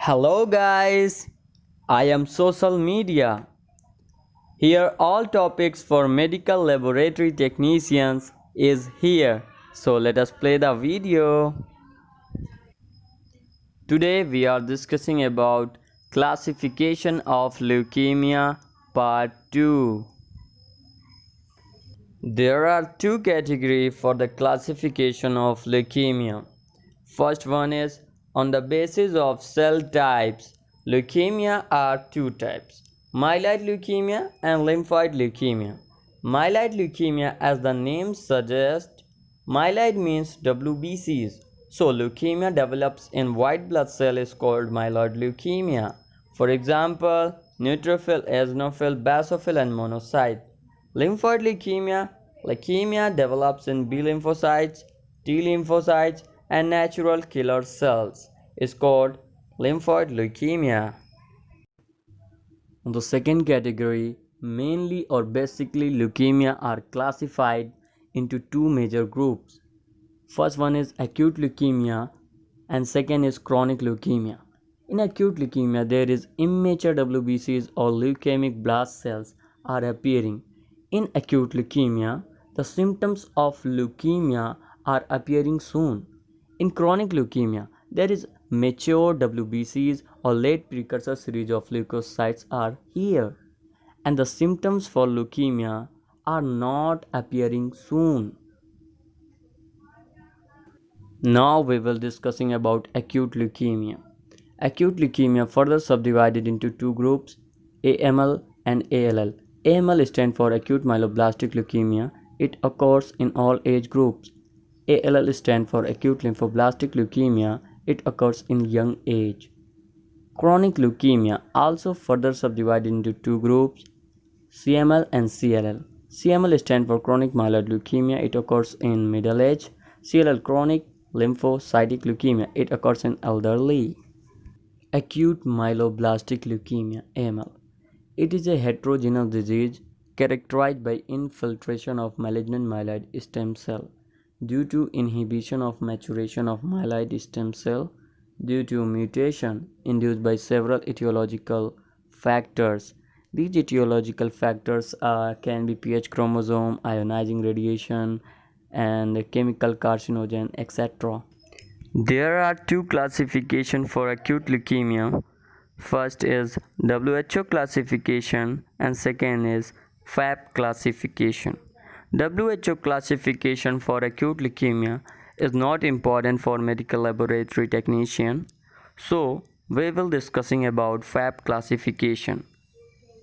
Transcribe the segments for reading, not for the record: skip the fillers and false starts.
Hello guys, I am social media. Here all topics for medical laboratory technicians is here. So let us play the video. Today we are discussing about classification of leukemia part 2. There are two categories for the classification of leukemia. First one is on the basis of cell types. Leukemia are two types, myeloid leukemia and lymphoid leukemia. Myeloid leukemia, as the name suggests, myeloid means WBCs. So leukemia develops in white blood cell is called myeloid leukemia. For example, Neutrophill, Eosinophill, Basophill and Monocytes. Lymphoid leukemia develops in B lymphocytes, T lymphocytes and natural killer cells is called lymphoid leukemia. The second category, mainly or basically leukemia, are classified into two major groups. First one is acute leukemia and second is chronic leukemia. In acute leukemia, there is immature WBCs or leukemic blast cells are appearing. In acute leukemia, the symptoms of leukemia are appearing soon. In chronic leukemia, there is mature WBCs or late precursor series of leukocytes are here, and the symptoms for leukemia are not appearing soon. Now we will discussing about acute leukemia. Acute leukemia further subdivided into two groups, A.M.L and A.L.L. A.M.L stands for acute myeloblastic leukemia. It occurs in all age groups. A.L.L stands for acute lymphoblastic leukemia. It occurs in young age. Chronic leukemia also further subdivided into two groups, C.M.L and C.L.L. C.M.L stands for chronic myeloid leukemia. It occurs in middle age. C.L.L chronic lymphocytic leukemia. It occurs in elderly. Acute myeloblastic leukemia (AML). It is a heterogeneous disease characterized by infiltration of malignant myeloid stem cell due to inhibition of maturation of myeloid stem cell due to mutation induced by several etiological factors. These etiological factors can be pH chromosome, ionizing radiation, and chemical carcinogen, etc. There are two classifications for acute leukemia. First is WHO classification and second is F.A.B classification. WHO classification for acute leukemia is not important for medical laboratory technician. So we will discussing about F.A.B classification.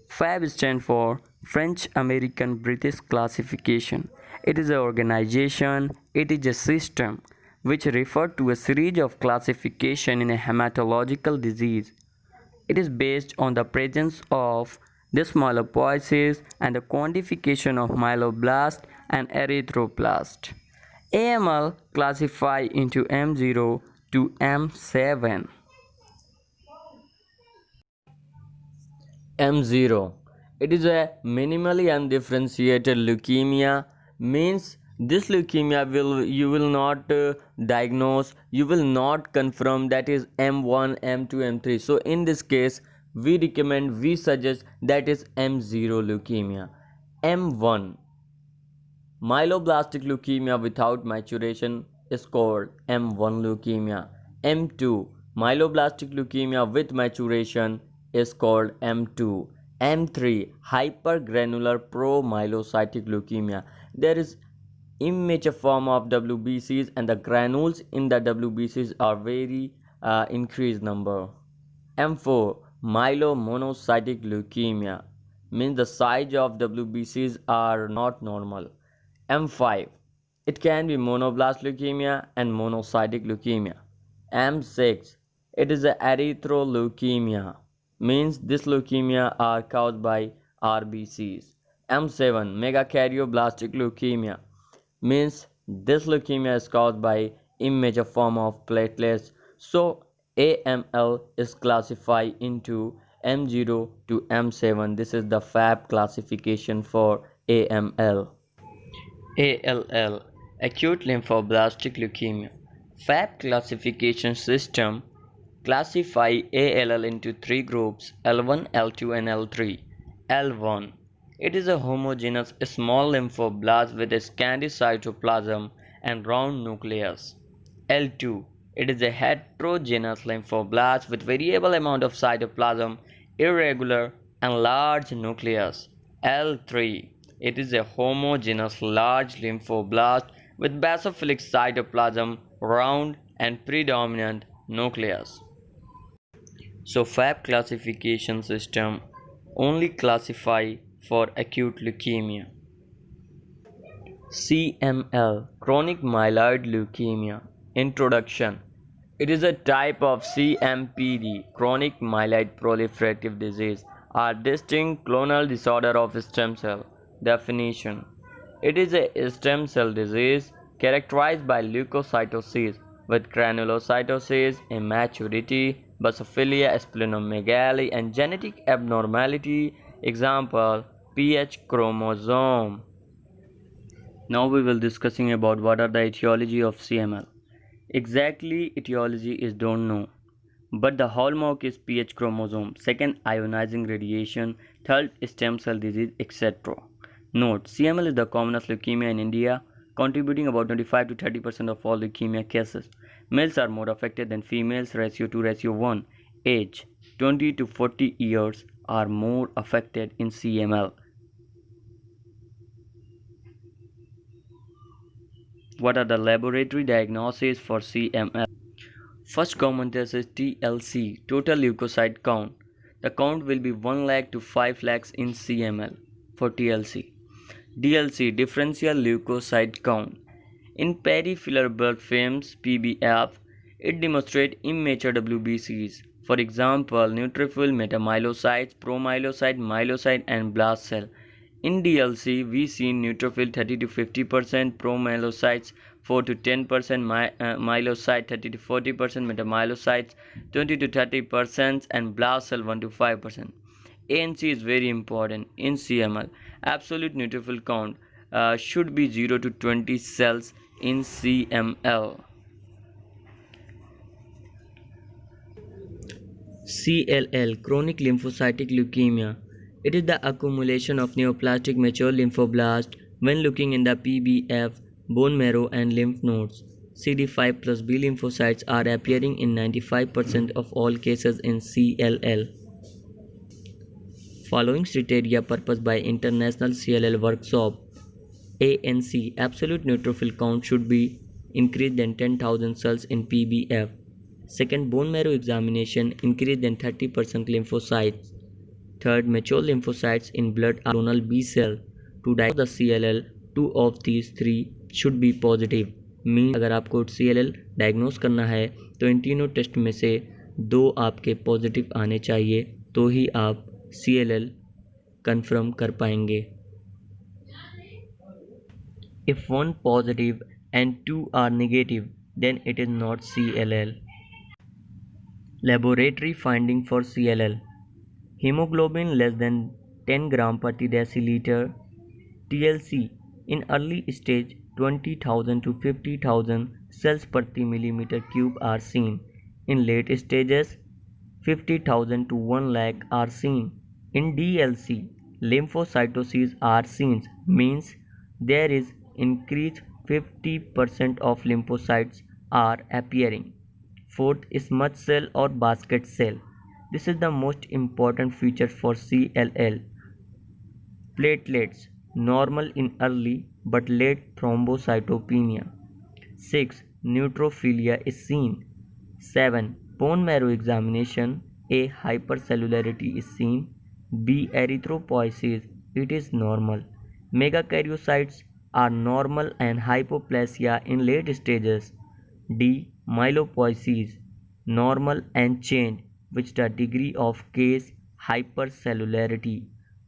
F.A.B stands for French American British Classification. It is an organization, it is a system which refers to a series of classification in a hematological disease. It is based on the presence of this myelopoiesis and the quantification of myeloblasts and erythroblast. A.M.L classify into M0 to M7. M0. It is a minimally undifferentiated leukemia, means this leukemia you will not diagnose, you will not confirm that is M1, M2, M3. So in this case we suggest that is M0 leukemia. M1 myeloblastic leukemia without maturation is called M1 leukemia. M2 myeloblastic leukemia with maturation is called M2. M3 hypergranular promyelocytic leukemia. There is immature form of WBCs and the granules in the WBCs are very increased number. M4 myelomonocytic leukemia means the size of WBCs are not normal. M5 it can be monoblast leukemia and monocytic leukemia. M6 it is a erythroleukemia, means this leukemia are caused by RBCs. M7 megakaryocytic leukemia, means this leukemia is caused by immature form of platelets. So A.M.L is classified into M0 to M7. This is the F.A.B classification for A.M.L. A.L.L. Acute lymphoblastic leukemia. F.A.B classification system Classify A.L.L into three groups L1, L2 and L3. L1. It is a homogeneous small lymphoblast with a scanty cytoplasm and round nucleus. L2. It is a heterogeneous lymphoblast with variable amount of cytoplasm, irregular and large nucleus. L3. It is a homogeneous large lymphoblast with basophilic cytoplasm, round and predominant nucleus. So F.A.B classification system only classify for acute leukemia. C.M.L. Chronic Myeloid Leukemia. Introduction. It is a type of CMPD, chronic myeloid proliferative disease, a distinct clonal disorder of stem cell. Definition. It is a stem cell disease characterized by leukocytosis with granulocytosis, immaturity, basophilia, splenomegaly, and genetic abnormality. Example: PH chromosome. Now we will discussing about what are the etiology of CML. Exactly etiology is don't know. But the hallmark is PH chromosome, second ionizing radiation, third stem cell disease, etc. Note: CML is the commonest leukemia in India, contributing about 25 to 30% of all leukemia cases. Males are more affected than females, ratio 2:1. Age: 20 to 40 years are more affected in CML. What are the laboratory diagnoses for CML? First common test is TLC, total leukocyte count. The count will be 1 lakh to 5 lakhs in CML for TLC. DLC, differential leukocyte count. In peripheral blood films (P.B.F), it demonstrates immature WBCs. For example, neutrophil, metamyelocytes, promyelocyte, myelocyte, and blast cell. In DLC, we see neutrophil 30 to 50%, promyelocytes 4 to 10%, myelocyte 30 to 40%, metamyelocytes 20 to 30%, and blast cell 1 to 5%. A.N.C is very important in CML. Absolute neutrophil count should be 0 to 20 cells in CML. C.L.L. Chronic lymphocytic leukemia. It is the accumulation of neoplastic mature lymphoblasts when looking in the P.B.F, bone marrow and lymph nodes. CD5 plus B lymphocytes are appearing in 95% of all cases in C.L.L. Following criteria proposed by International CLL workshop. A.N.C. Absolute neutrophil count should be increased than 10,000 cells in P.B.F. Second, bone marrow examination increased than 30% lymphocytes. Third, mature lymphocytes in blood are clonal B cell. To diagnose the CLL, two of these three should be positive. Means अगर आपको CLL diagnose करना है तो इन तीनों test में से दो आपके पॉजिटिव आने चाहिए तो ही आप CLL कंफर्म कर पाएंगे. If one positive and two are negative, then it is not CLL. Laboratory finding for CLL. Hemoglobin less than 10 gram per deciliter. TLC in early stage 20,000 to 50,000 cells per millimeter cube are seen. In late stages 50,000 to 1 lakh are seen. In DLC lymphocytosis are seen, means there is increased 50% of lymphocytes are appearing. Fourth, smudge cell or basket cell. This is the most important feature for CLL. Platelets normal in early but late thrombocytopenia. 6. Neutrophilia is seen. 7. Bone marrow examination. A. Hypercellularity is seen. B. Erythropoiesis. It is normal. Megakaryocytes are normal and hypoplasia in late stages. D. Myelopoiesis normal and change with the degree of case hypercellularity.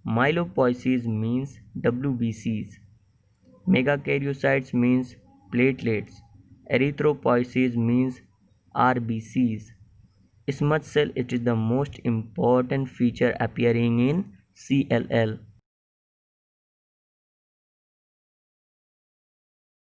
Myelopoiesis means WBCs. Megakaryocytes means platelets. Erythropoiesis means RBCs. Smudge cell, it is the most important feature appearing in CLL.